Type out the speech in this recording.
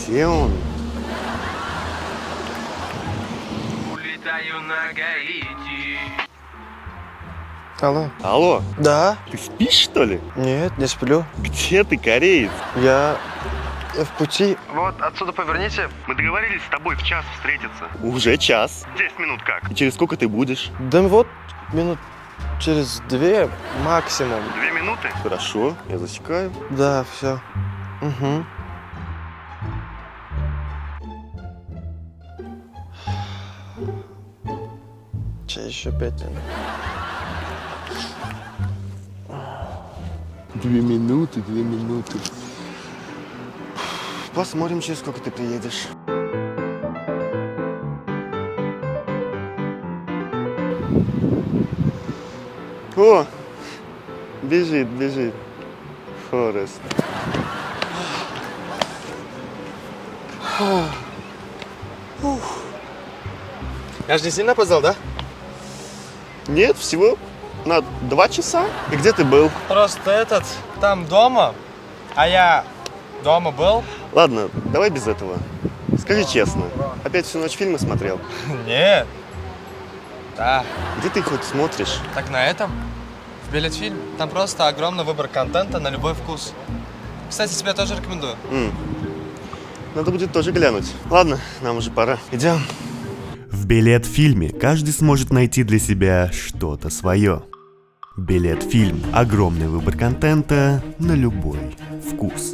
Где он? Улетаю на Гаити. Алло. Алло, Да? ты спишь, что ли? Нет, не сплю. Где ты, кореец? Я в пути. Вот, отсюда поверните. Мы договорились с тобой в час встретиться. Уже час. 10 минут как? И через сколько ты будешь? Да вот минут через 2 максимум. 2 минуты? Хорошо, я засекаю. Да, все. Угу. Че еще 5 минут? 2 минуты, 2 минуты. Посмотрим, через сколько ты приедешь. О, бежит, бежит. Форест. Я же не сильно опоздал, да? Нет, всего на 2 часа. И где ты был? Просто там дома, а я дома был. Ладно, давай без этого. Скажи честно, опять всю ночь фильмы смотрел? Нет. Да. Где ты хоть смотришь? Так на этом? В Билетфильм. Там просто огромный выбор контента на любой вкус. Кстати, тебе тоже рекомендую. Надо будет тоже глянуть. Ладно, нам уже пора. Идем. В Билетфильме каждый сможет найти для себя что-то свое. Билетфильм. Огромный выбор контента на любой вкус.